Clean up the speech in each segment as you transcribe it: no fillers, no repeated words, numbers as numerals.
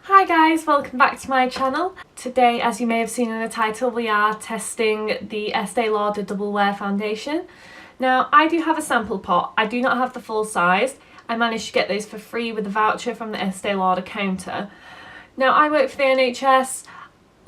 Hi guys, welcome back to my channel. Today, as you may have seen in the title, we are testing the Estée Lauder Double Wear Foundation. Now, I do have a sample pot. I do not have the full size. I managed to get those for free with a voucher from the Estée Lauder counter. Now, I work for the NHS.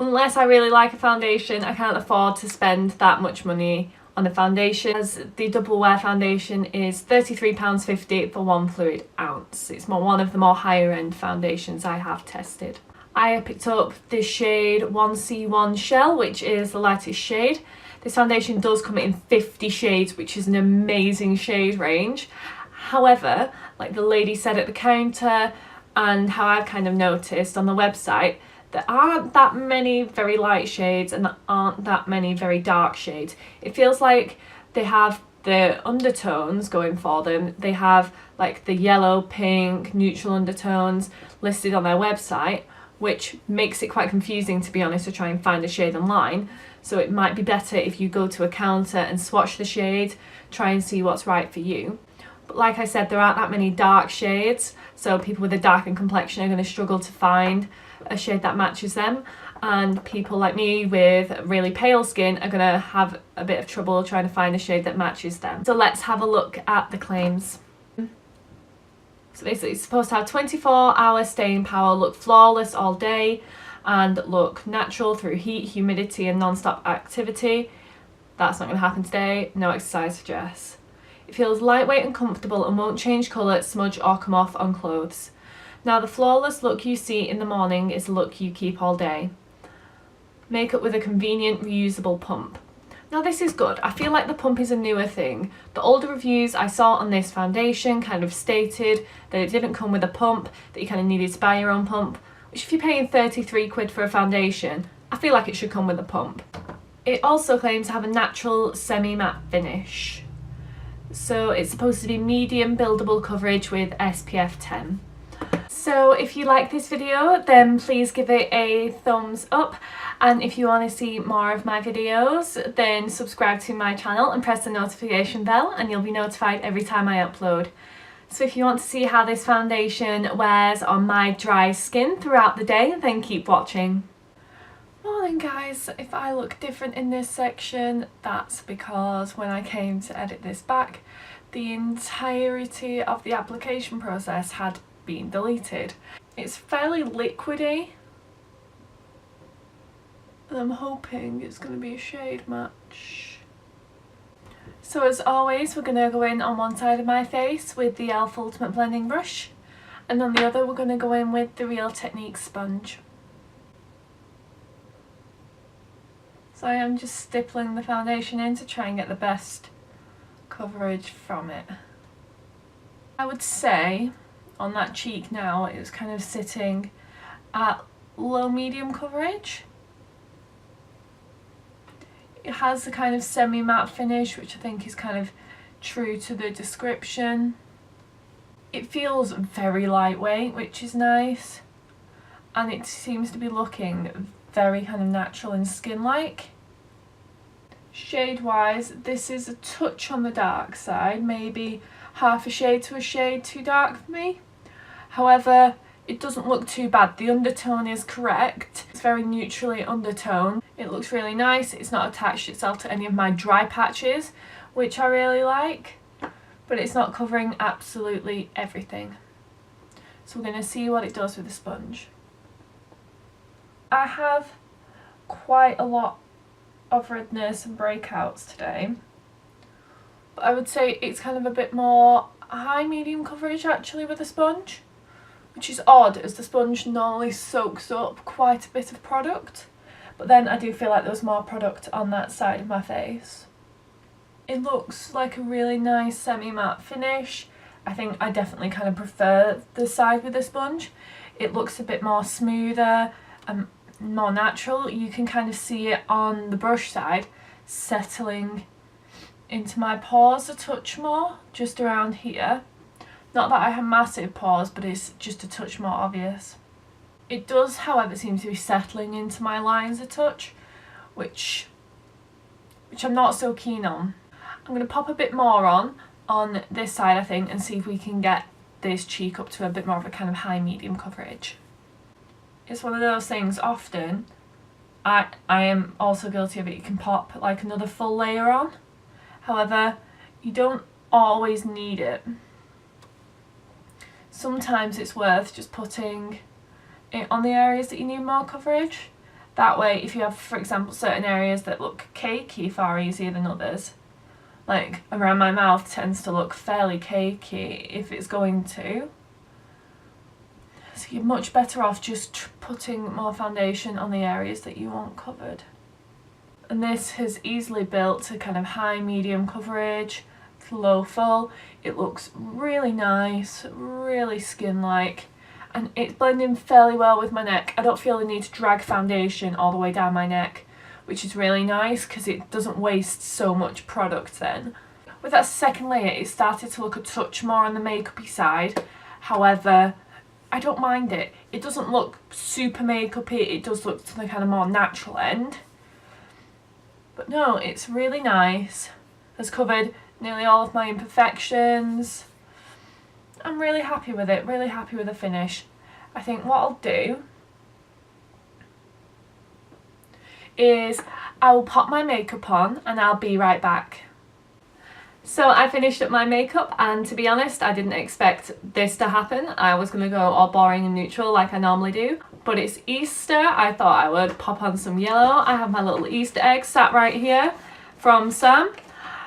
Unless I really like a foundation, I can't afford to spend that much money on a foundation, as the Double Wear foundation is £33.50 for 1 fluid ounce. It's one of the more higher end foundations I have tested. I picked up this shade 1C1 Shell, which is the lightest shade. This foundation does come in 50 shades, which is an amazing shade range. However, like the lady said at the counter, and how I've kind of noticed on the website, there aren't that many very light shades and there aren't that many very dark shades. It feels like they have the undertones going for them. They have like the yellow, pink, neutral undertones listed on their website, which makes it quite confusing, to be honest, to try and find a shade online. So it might be better if you go to a counter and swatch the shade, try and see what's right for you. But like I said, there aren't that many dark shades, so people with a darker complexion are going to struggle to find a shade that matches them, and people like me with really pale skin are going to have a bit of trouble trying to find a shade that matches them. So let's have a look at the claims. So basically it's supposed to have 24-hour staying power, look flawless all day, and look natural through heat, humidity and non-stop activity. That's not going to happen today. No exercise suggests. It feels lightweight and comfortable and won't change colour, smudge or come off on clothes. Now, the flawless look you see in the morning is the look you keep all day. Makeup with a convenient reusable pump. Now this is good. I feel like the pump is a newer thing. The older reviews I saw on this foundation kind of stated that it didn't come with a pump, that you kind of needed to buy your own pump, which if you're paying 33 quid for a foundation, I feel like it should come with a pump. It also claims to have a natural semi-matte finish. So it's supposed to be medium buildable coverage with SPF 10. So if you like this video, then please give it a thumbs up, and if you want to see more of my videos, then subscribe to my channel and press the notification bell and you'll be notified every time I upload. So if you want to see how this foundation wears on my dry skin throughout the day, then keep watching. Morning guys, if I look different in this section, that's because when I came to edit this back, the entirety of the application process had been deleted. It's fairly liquidy and I'm hoping it's going to be a shade match. So as always, we're going to go in on one side of my face with the e.l.f. Ultimate Blending Brush, and on the other we're going to go in with the Real Technique sponge. So I am just stippling the foundation in to try and get the best coverage from it. I would say on that cheek now it was kind of sitting at low medium coverage. It has a kind of semi-matte finish, which I think is kind of true to the description. It feels very lightweight, which is nice, and it seems to be looking very kind of natural and skin-like. Shade wise, this is a touch on the dark side, maybe half a shade to a shade too dark for me. However, it doesn't look too bad. The undertone is correct. It's very neutrally undertoned. It looks really nice. It's not attached itself to any of my dry patches, which I really like, but it's not covering absolutely everything. So we're going to see what it does with the sponge. I have quite a lot of redness and breakouts today, but I would say it's kind of a bit more high medium coverage actually with the sponge, which is odd as the sponge normally soaks up quite a bit of product, but then I do feel like there's more product on that side of my face. It looks like a really nice semi-matte finish. I think I definitely kind of prefer the side with the sponge. It looks a bit more smoother and more natural. You can kind of see it on the brush side settling into my pores a touch more, just around here. Not that I have massive pores, but it's just a touch more obvious. It does, however, seem to be settling into my lines a touch, which I'm not so keen on. I'm going to pop a bit more on this side, I think, and see if we can get this cheek up to a bit more of a kind of high medium coverage. it's one of those things often, I am also guilty of it, you can pop like another full layer on. However, you don't always need it. Sometimes it's worth just putting it on the areas that you need more coverage. That way, if you have, for example, certain areas that look cakey far easier than others, like around my mouth tends to look fairly cakey if it's going to. So you're much better off just putting more foundation on the areas that you want covered. And this has easily built to kind of high, medium coverage, low full. It looks really nice, really skin-like, and it's blending fairly well with my neck. I don't feel the need to drag foundation all the way down my neck, which is really nice because it doesn't waste so much product then. With that second layer, it started to look a touch more on the makeup-y side. However, I don't mind it. It doesn't look super makeup-y, it does look to the kind of more natural end. But no, it's really nice. Has covered nearly all of my imperfections. I'm really happy with it, really happy with the finish. I think what I'll do is I will pop my makeup on and I'll be right back. So I finished up my makeup, and to be honest, I didn't expect this to happen. I was going to go all boring and neutral like I normally do, but it's Easter. I thought I would pop on some yellow. I have my little Easter egg sat right here from Sam.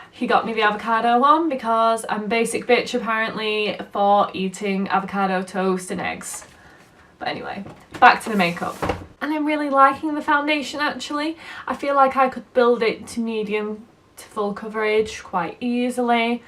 He got me the avocado one because I'm a basic bitch apparently for eating avocado toast and eggs. But anyway, back to the makeup. And I'm really liking the foundation actually. I feel like I could build it to medium to full coverage quite easily.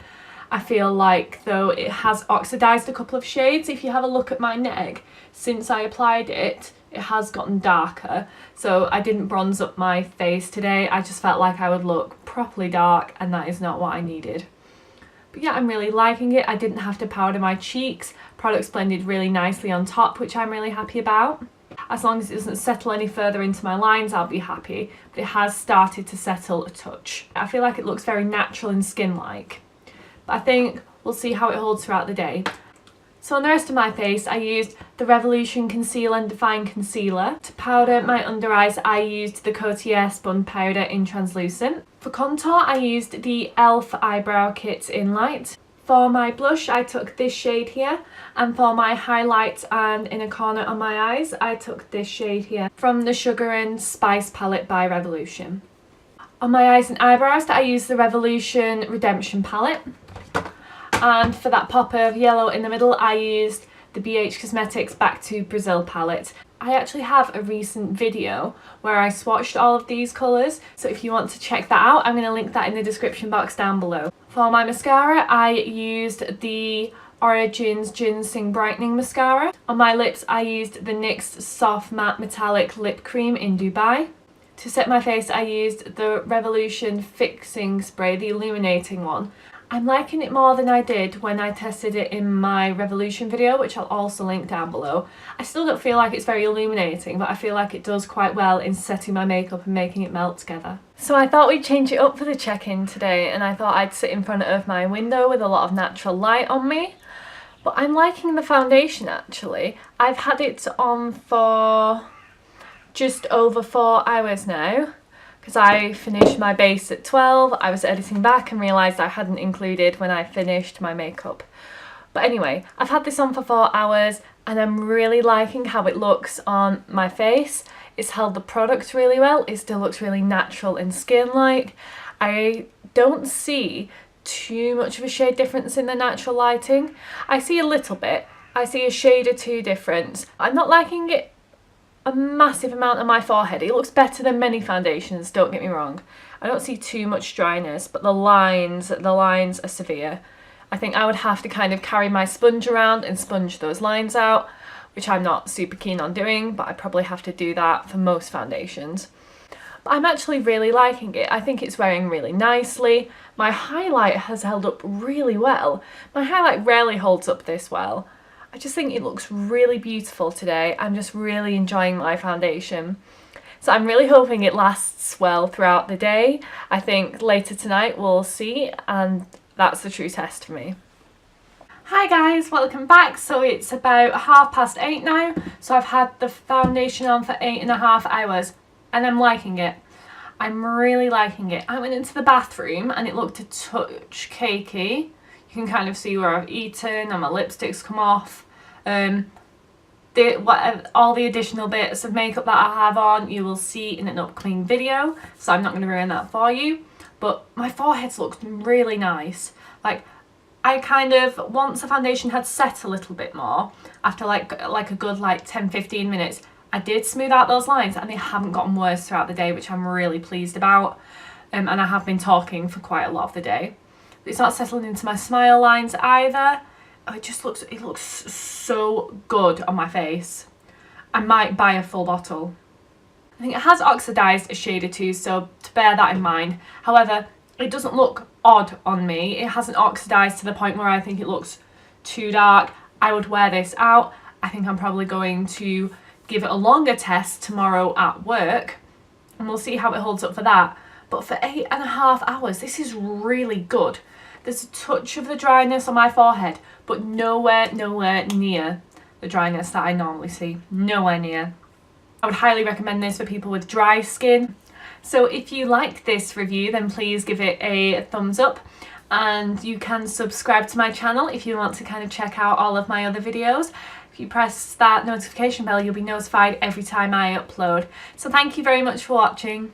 I feel like though it has oxidized a couple of shades. If you have a look at my neck, since I applied it, it has gotten darker. So I didn't bronze up my face today. I just felt like I would look properly dark, and that is not what I needed. But yeah, I'm really liking it. I didn't have to powder my cheeks. Products blended really nicely on top, which I'm really happy about. As long as it doesn't settle any further into my lines, I'll be happy. But it has started to settle a touch. I feel like it looks very natural and skin-like. But I think we'll see how it holds throughout the day. So on the rest of my face, I used the Revolution Conceal and Define Concealer. To powder my under eyes, I used the Cotier Spun Powder in Translucent. For contour, I used the e.l.f. Eyebrow Kit in Light. For my blush, I took this shade here, and for my highlight and inner corner on my eyes, I took this shade here from the Sugar and Spice palette by Revolution. On my eyes and eyebrows, I used the Revolution Redemption palette, and for that pop of yellow in the middle, I used the BH Cosmetics Back to Brazil palette. I actually have a recent video where I swatched all of these colours, so if you want to check that out, I'm going to link that in the description box down below. For my mascara, I used the Origins Ginseng Brightening Mascara. On my lips, I used the NYX Soft Matte Metallic Lip Cream in Dubai. To set my face, I used the Revolution Fixing Spray, the illuminating one. I'm liking it more than I did when I tested it in my Revolution video, which I'll also link down below. I still don't feel like it's very illuminating, but I feel like it does quite well in setting my makeup and making it melt together. So I thought we'd change it up for the check-in today, and I thought I'd sit in front of my window with a lot of natural light on me. But I'm liking the foundation actually. I've had it on for just over 4 hours now, because I finished my base at 12. I was editing back and realised I hadn't included when I finished my makeup. But anyway, I've had this on for 4 hours and I'm really liking how it looks on my face. It's held the product really well. It still looks really natural and skin-like. I don't see too much of a shade difference in the natural lighting. I see a little bit. I see a shade or two difference. I'm not liking it a massive amount on my forehead. It looks better than many foundations, don't get me wrong. I don't see too much dryness, but the lines are severe. I think I would have to kind of carry my sponge around and sponge those lines out, which I'm not super keen on doing, but I probably have to do that for most foundations. But I'm actually really liking it. I think it's wearing really nicely. My highlight has held up really well. My highlight rarely holds up this well. I just think it looks really beautiful today. I'm just really enjoying my foundation. So I'm really hoping it lasts well throughout the day. I think later tonight we'll see, and that's the true test for me. Hi guys, welcome back. So it's about 8:30 now. So I've had the foundation on for 8.5 hours and I'm liking it. I'm really liking it. I went into the bathroom and it looked a touch cakey. You can kind of see where I've eaten and my lipstick's come off. All the additional bits of makeup that I have on you will see in an upcoming video, so I'm not going to ruin that for you. But my forehead's looked really nice. Like, I kind of, once the foundation had set a little bit more, after like a good 10-15 minutes, I did smooth out those lines and they haven't gotten worse throughout the day, which I'm really pleased about. And I have been talking for quite a lot of the day. It's not settling into my smile lines either. It looks so good on my face. I might buy a full bottle. I think it has oxidised a shade or two, so to bear that in mind. However, it doesn't look odd on me. It hasn't oxidised to the point where I think it looks too dark. I would wear this out. I think I'm probably going to give it a longer test tomorrow at work, and we'll see how it holds up for that. But for 8.5 hours, this is really good. There's a touch of the dryness on my forehead, but nowhere near the dryness that I normally see. Nowhere near. I would highly recommend this for people with dry skin. So if you liked this review, then please give it a thumbs up, and you can subscribe to my channel if you want to kind of check out all of my other videos. If you press that notification bell, you'll be notified every time I upload. So thank you very much for watching.